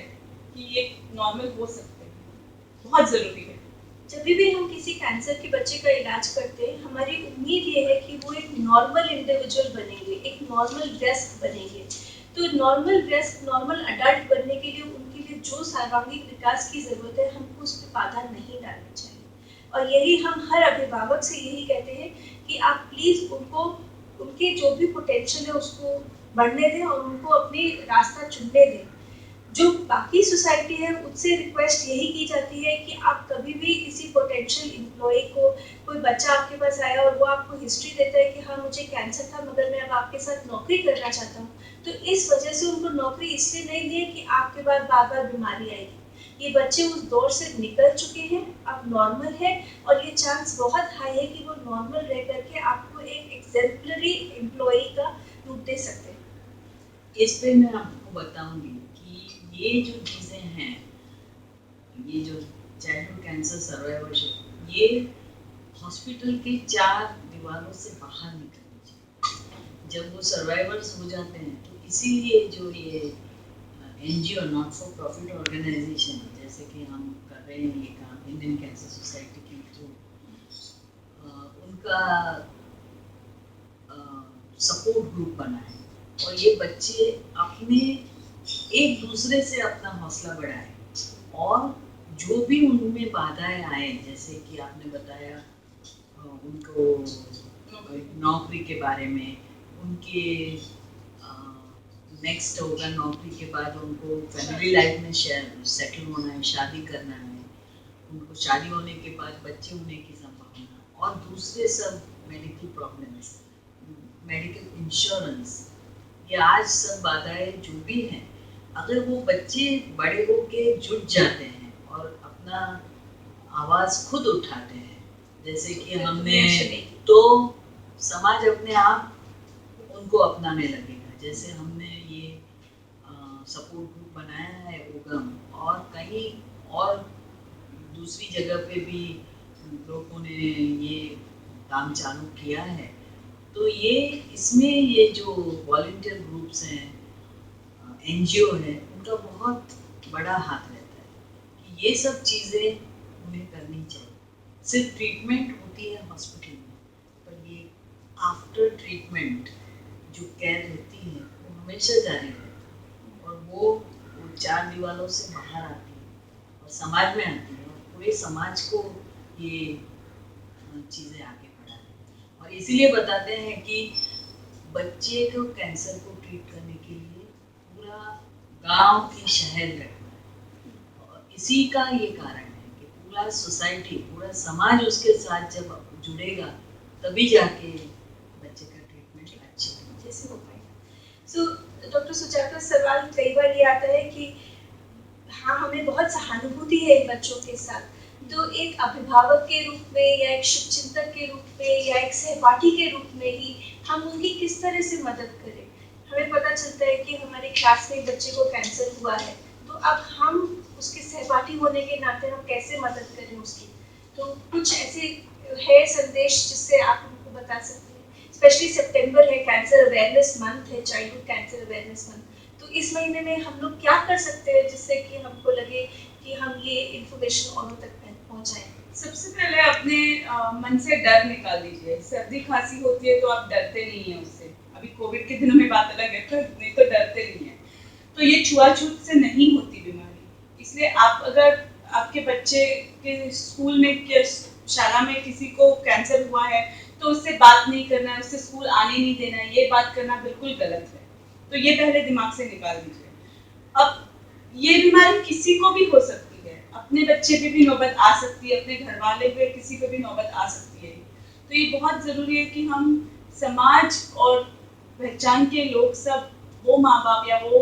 कि ये नॉर्मल हो सकते हैं, बहुत ज़रूरी है। जब भी हम किसी कैंसर के बच्चे का इलाज करते हैं, हमारी उम्मीद ये है कि वो एक नॉर्मल इंडिविजुअल बनेंगे, एक नॉर्मल वयस्क बनेंगे। तो नॉर्मल वयस्क, नॉर्मल अडल्ट बनने के लिए उनके लिए जो सर्वांगीण विकास की ज़रूरत है, हमको उस पर बाधा नहीं डालनी चाहिए। और यही हम हर अभिभावक से यही कहते हैं कि आप प्लीज़ उनको उनके जो भी पोटेंशियल है उसको बढ़ने दें और उनको अपनी रास्ता चुनने दें। जो बाकी सोसाइटी है उससे रिक्वेस्ट यही की जाती है कि आप कभी भी किसी पोटेंशियल एम्प्लॉय को, कोई बच्चा आपके पास आया और वो आपको हिस्ट्री देता है कि हाँ मुझे कैंसर था मगर मैं अब आपके साथ नौकरी करना चाहता हूँ, तो इस वजह से उनको नौकरी इसलिए नहीं दी कि आपके बाद बार बार बीमारी आएगी। ये बच्चे उस दौर से निकल चुके हैं, अब नॉर्मल है, और ये चांस बहुत हाई है कि वो नॉर्मल रह करके आपको एक एग्जेम्पलरी एम्प्लॉय का रूप दे सकते हैं। इस पे मैं आपको बताऊंगी कि ये जो चीज़ें हैं, ये जो चाइल्डहुड कैंसर सर्वाइवरशिप, ये हॉस्पिटल के 4 दीवारों से बाहर निकलनी चाहिए। जब वो सर्वाइवर्स हो जाते हैं तो इसीलिए जो ये NGO, not for profit organisation, जैसे कि हम कर रहे हैं ये काम इंडियन कैंसर सोसाइटी के थ्रू, उनका सपोर्ट ग्रुप बना है, और ये बच्चे अपने एक दूसरे से अपना हौसला बढ़ाएं, और जो भी उनमें बाधाएं आए, जैसे कि आपने बताया उनको नौकरी के बारे में, उनके नेक्स्ट होगा नौकरी के बाद उनको फैमिली लाइफ में सेटल होना है, शादी करना है, उनको शादी होने के बाद बच्चे होने की संभावना, और दूसरे सब मेडिकल प्रॉब्लम्स, मेडिकल इंश्योरेंस, ये आज सब बाधाएं जो भी हैं, अगर वो बच्चे बड़े होके जुट जाते हैं और अपना आवाज़ खुद उठाते हैं, जैसे कि हमने, तो समाज अपने आप उनको अपनाने लगेगा। जैसे हमने ये सपोर्ट ग्रुप बनाया है उगम, और कहीं और दूसरी जगह पे भी लोगों ने ये काम चालू किया है, तो ये इसमें ये जो वॉलंटियर ग्रुप्स हैं, NGO है, उनका बहुत बड़ा हाथ रहता है कि ये सब चीज़ें उन्हें करनी चाहिए। सिर्फ ट्रीटमेंट होती है हॉस्पिटल में, पर ये आफ्टर ट्रीटमेंट जो केयर रहती है वो हमेशा जारी रहती है, और वो 4 दीवारों से बाहर आती है और समाज में आती है, और पूरे समाज को ये चीज़ें आगे बढ़ाती है। और इसीलिए बताते हैं कि बच्चे को कैंसर को ट्रीट करने के लिए पूरा गांव की शहर गए, और इसी का ये कारण है कि पूरा सोसाइटी, पूरा समाज उसके साथ जब जुड़ेगा तभी जाके बच्चे का ट्रीटमेंट अच्छे जैसे हो पाएगा। सो डॉक्टर सुजाता, सवाल कई बार ये आता है कि हाँ, हमें बहुत सहानुभूति है इन बच्चों के साथ, तो एक अभिभावक के रूप में या एक शुभचिंतक के रूप में या एक सहपाठी के रूप में ही हम उनकी किस तरह से मदद करें? हमें पता चलता है कि हमारे क्लास में एक बच्चे को कैंसर हुआ है, तो अब हम उसके सहपाठी होने के नाते हम कैसे मदद करें उसकी? तो कुछ ऐसे है संदेश जिससे आप उनको बता सकते हैं? स्पेशली सितंबर है, कैंसर अवेयरनेस मंथ है, चाइल्डहुड कैंसर अवेयरनेस मंथ, तो इस महीने में हम लोग क्या कर सकते हैं जिससे कि हमको लगे कि हम ये इन्फॉर्मेशन औरों तक पहुंचाएं? सबसे पहले अपने मन से डर निकाल दीजिए। सर्दी खांसी होती है तो आप डरते नहीं हैं उससे। अभी कोविड के दिनों में बात अलग है, तो नहीं तो डरते नहीं हैं। तो ये छुआछूत से नहीं होती बीमारी, इसलिए आप अगर आपके बच्चे के स्कूल में या शाला में किसी को कैंसर हुआ है तो उससे बात नहीं करना है, उससे स्कूल आने नहीं देना है, ये बात करना बिल्कुल गलत है। तो ये पहले दिमाग से निकाल दीजिए। अब ये बीमारी किसी को भी हो सकती है, अपने बच्चे पे भी नौबत आ सकती है, अपने घर वाले पे किसी पे भी नौबत आ सकती है। तो ये बहुत ज़रूरी है कि हम समाज और पहचान के लोग सब, वो माँ बाप या वो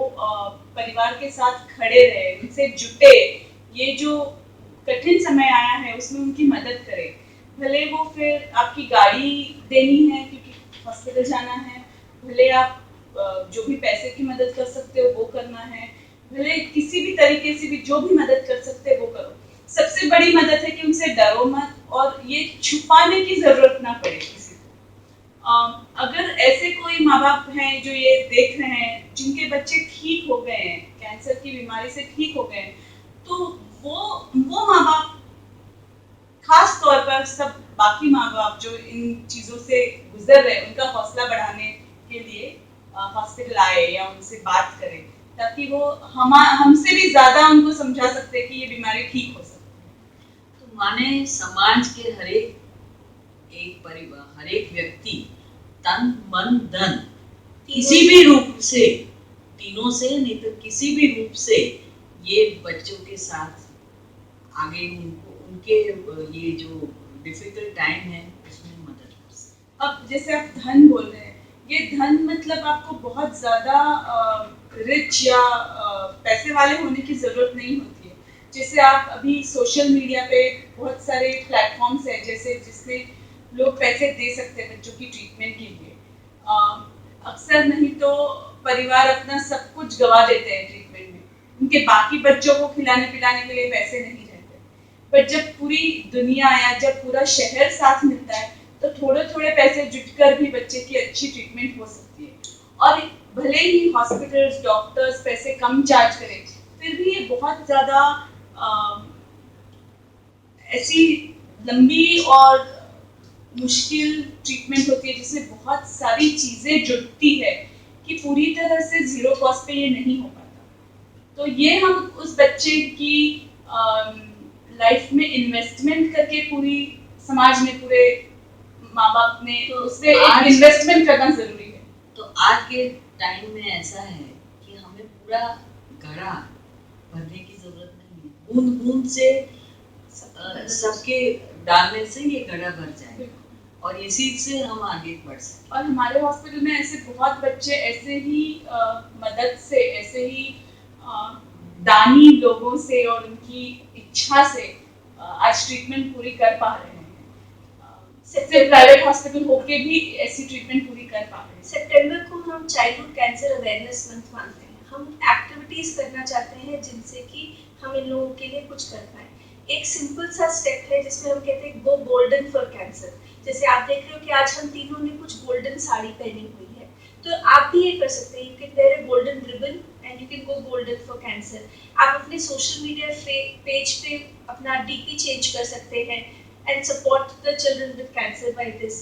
परिवार के साथ खड़े रहे, उनसे जुटे। ये जो कठिन समय आया है उसमें उनकी मदद करें। भले वो फिर आपकी गाड़ी देनी है क्योंकि हॉस्पिटल जाना है, भले आप जो भी पैसे की मदद कर सकते हो वो करना है, भले किसी भी तरीके से भी जो भी मदद कर सकते हो वो करो। सबसे बड़ी मदद है कि उनसे डरो मत और ये छुपाने की जरूरत ना पड़े किसी को। अगर ऐसे कोई माँ बाप हैं जो ये देख रहे हैं जिनके बच्चे ठीक हो गए हैं, कैंसर की बीमारी से ठीक हो गए हैं, तो वो माँ बाप, खास तौर पर सब बाकी माँ बाप जो इन चीज़ों से गुजर रहे हैं, उनका हौसला बढ़ाने के लिए हॉस्पिटल आए या उनसे बात करें, ताकि वो हमसे भी ज़्यादा उनको समझा सकते हैं कि ये बीमारी ठीक हो सकती है। तो माने समाज के हर एक परिवार, हर एक व्यक्ति तन मन धन किसी भी रूप से, तीनों से नहीं तो किसी भी रूप से ये बच्चों के साथ आगे उनके ये जो डिफिकल्ट टाइम है उसमें मदद कर सकते। अब जैसे आप धन बोल रहे हैं, ये धन मतलब आपको बहुत ज़्यादा रिच या पैसे वाले होने की ज़रूरत नहीं होती है। जैसे आप अभी सोशल मीडिया पे बहुत सारे प्लेटफॉर्म्स हैं जैसे जिसमें लोग पैसे दे सकते हैं बच्चों की ट्रीटमेंट के लिए। अक्सर नहीं तो परिवार अपना सब कुछ गवा देते हैं ट्रीटमेंट में, उनके बाकी बच्चों को खिलाने पिलाने के लिए पैसे नहीं रहते। पर जब पूरी दुनिया या जब पूरा शहर साथ मिलता है तो थोड़े थोड़े पैसे जुटकर भी बच्चे की अच्छी ट्रीटमेंट हो सकती है। और भले ही हॉस्पिटल्स, डॉक्टर्स पैसे कम चार्ज करें, फिर भी ये बहुत ज़्यादा ऐसी लंबी और मुश्किल ट्रीटमेंट होती है जिसमें बहुत सारी चीज़ें जुटती है कि पूरी तरह से ज़ीरो कॉस्ट पे ये नहीं हो पाता। तो ये हम उस बच्चे की लाइफ में इन्वेस्टमेंट करके पूरी समाज में, पूरे माँ बाप ने तो उसमें एक इन्वेस्टमेंट करना ज़रूरी है। तो आज के टाइम में ऐसा है कि हमें पूरा घड़ा भरने की जरूरत नहीं है, बूंद बूंद से सबके डालने से ये घड़ा भर जाए और इसी से हम आगे बढ़ सकते। और हमारे हॉस्पिटल में ऐसे बहुत बच्चे ऐसे ही मदद से, ऐसे ही दानी लोगों से और उनकी इच्छा से आज ट्रीटमेंट पूरी कर पा रहे हैं। सिर्फ प्राइवेट हॉस्पिटल होके भी ऐसी ट्रीटमेंट पूरी कर पा रहे हैं। सितंबर को हम चाइल्डहुड कैंसर अवेयरनेस मंथ मानते हैं। हम एक्टिविटीज करना चाहते हैं जिनसे कि हम इन लोगों के लिए कुछ कर पाए। एक सिंपल सा स्टेप है जिसमें हम कहते हैं गो गोल्डन फॉर कैंसर। जैसे आप देख रहे हो कि आज हम तीनों ने कुछ गोल्डन साड़ी पहनी हुई है, तो आप भी ये कर सकते हैं। You can wear a golden ribbon and you can go golden for cancer. आप अपने सोशल मीडिया पेज पे अपना डीपी चेंज कर सकते हैं and support the children with cancer by this.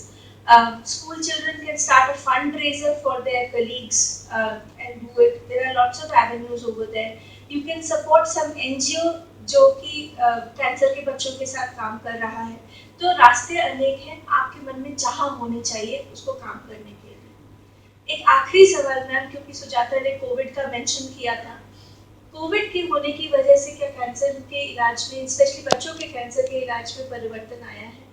School children can start a fundraiser for their colleagues and do it. There are lots of avenues over there. You can support some NGO जो कि cancer के बच्चों के साथ काम कर रहा है। तो रास्ते अनेक हैं, आपके मन में चाह होनी चाहिए उसको काम करने के लिए। एक आखिरी सवाल मैम, क्योंकि सुजाता ने कोविड का मेंशन किया था, कोविड के होने की वजह से क्या कैंसर के इलाज में, स्पेशली बच्चों के कैंसर के इलाज में परिवर्तन आया है?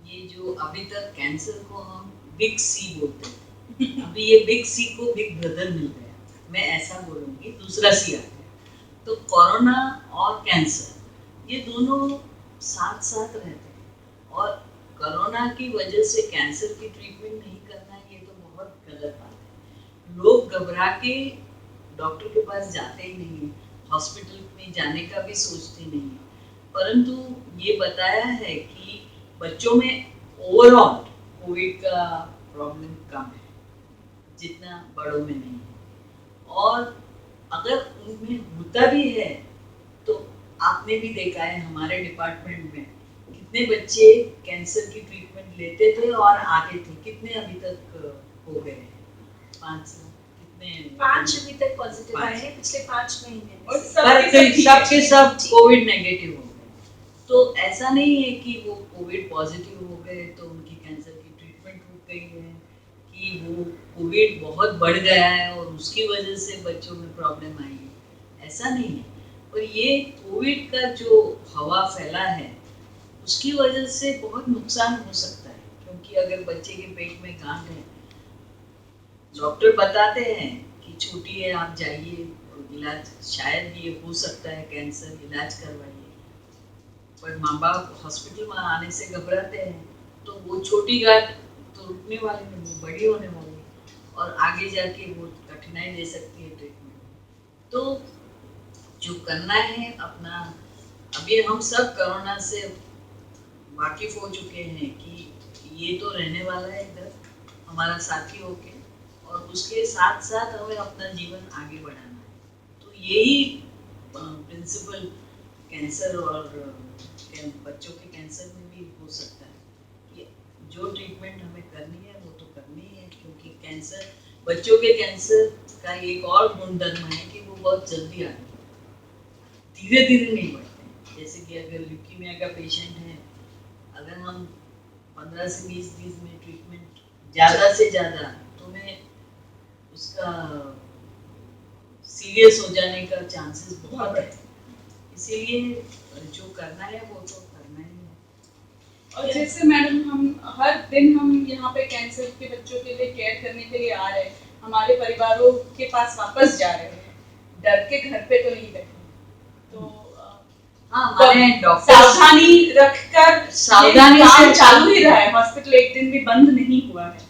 ये जो अभी तक कैंसर को हम बिग सी बोलते हैं, अभी ये बिग सी को बिग ब्रदर मिल गया, मैं ऐसा बोलूँगी, दूसरा सी आ गया। तो कोरोना और कैंसर ये दोनों साथ साथ रहते हैं, और कोरोना की वजह से कैंसर की ट्रीटमेंट नहीं करना ये तो बहुत गलत बात है। लोग घबरा के डॉक्टर के पास जाते ही नहीं है, हॉस्पिटल में जाने का भी सोचते नहीं है। परंतु ये बताया है कि बच्चों में ओवरऑल कोविड का प्रॉब्लम कम है, जितना बड़ों में नहीं है। और अगर उनमें होता भी है तो आपने भी देखा है हमारे डिपार्टमेंट में कितने बच्चे कैंसर की ट्रीटमेंट लेते थे और आगे थे, कितने अभी तक हो गए हैं? 5 कितने? 5 अभी तक पॉजिटिव आए हैं पिछले 5 महीने में। और सबके सब कोविड नेगेटिव हो गए। तो ऐसा नहीं है कि वो कोविड पॉजिटिव हो गए तो उनकी कैंसर की ट्रीटमेंट हो गई है, कि वो कोविड बहुत बढ़ गया है और उसकी वजह से बच्चों में प्रॉब्लम आई है, ऐसा नहीं है। और ये कोविड का जो हवा फैला है उसकी वजह से बहुत नुकसान हो सकता है, क्योंकि अगर बच्चे के पेट में गांठ है, डॉक्टर बताते हैं कि छोटी है, आप जाइए और इलाज, शायद ये हो सकता है कैंसर, इलाज करवाइए। पर माँ बाप हॉस्पिटल में आने से घबराते हैं, तो वो छोटी गांठ तो रुकने वाली नहीं, वो बड़ी होने वाली है और आगे जाके वो कठिनाई दे सकती है ट्रीटमेंट। तो जो करना है अपना, अभी हम सब कोरोना से वाकिफ हो चुके हैं कि ये तो रहने वाला है इधर हमारा साथी होके, और उसके साथ साथ हमें अपना जीवन आगे बढ़ाना है। तो यही प्रिंसिपल कैंसर और बच्चों के कैंसर में भी हो सकता है कि जो ट्रीटमेंट हमें करनी है वो तो करनी है, क्योंकि कैंसर, बच्चों के कैंसर का एक और गुणधर्म है कि वो बहुत जल्दी आगे बढ़ते, धीरे धीरे नहीं बढ़ते। जैसे कि अगर ल्यूकीमिया का पेशेंट है, अगर हम 15 से 20 दिन में ट्रीटमेंट ज़्यादा से ज़्यादा, तो मैं उसका सीरियस हो जाने का चांसेस बहुत है। इसीलिए जो करना है वो तो करना ही है। और जैसे मैडम हम हर दिन हम यहाँ पे कैंसर के बच्चों के लिए केयर करने के लिए आ रहे हैं, हमारे परिवारों के पास वापस जा रहे हैं, डर के घर पे तो नहीं बैठे, तो सावधानी रखकर सावधानी से चालू ही रहा है, हॉस्पिटल एक दिन भी बंद नहीं हुआ है।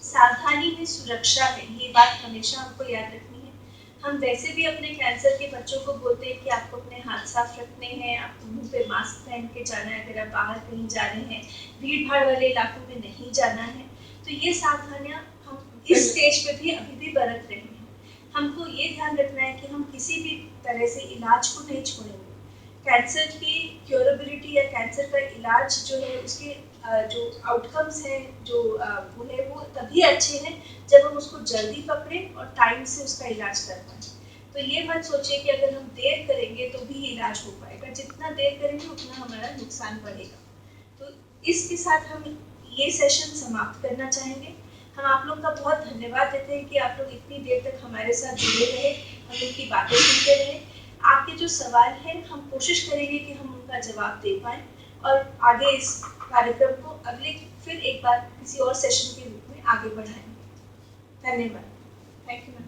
सावधानी में सुरक्षा है, ये बात हमेशा हमको याद रखनी है। हम वैसे भी अपने कैंसर के बच्चों को बोलते हैं कि आपको अपने हाथ साफ रखने हैं, आपको मुंह पे मास्क पहन के जाना है, अगर आप बाहर कहीं जा रहे हैं, भीड़ भाड़ वाले इलाकों में नहीं जाना है। तो ये सावधानियां हम इस स्टेज पे भी अभी भी बरत रहे हैं। हमको ये ध्यान रखना है कि हम किसी भी तरह से इलाज को नहीं छोड़ेंगे। कैंसर की क्योरेबिलिटी या कैंसर का इलाज जो है, उसके जो आउटकम्स हैं, जो वो है, वो तभी अच्छे हैं जब हम उसको जल्दी पकड़ें और टाइम से उसका इलाज कर पाएँ। तो ये मत सोचिए कि अगर हम देर करेंगे तो भी इलाज हो पाएगा, जितना देर करेंगे उतना हमारा नुकसान बढ़ेगा। तो इसके साथ हम ये सेशन समाप्त करना चाहेंगे। हम आप लोग का बहुत धन्यवाद देते हैं कि आप लोग इतनी देर तक हमारे साथ जुड़े रहे, हम लोग की बातें सुनते रहे। आपके जो सवाल हैं हम कोशिश करेंगे कि हम उनका जवाब दे पाएँ और आगे इस कार्यक्रम को अगले फिर एक बार किसी और सेशन के रूप में आगे बढ़ाएंगे। धन्यवाद। Thank you.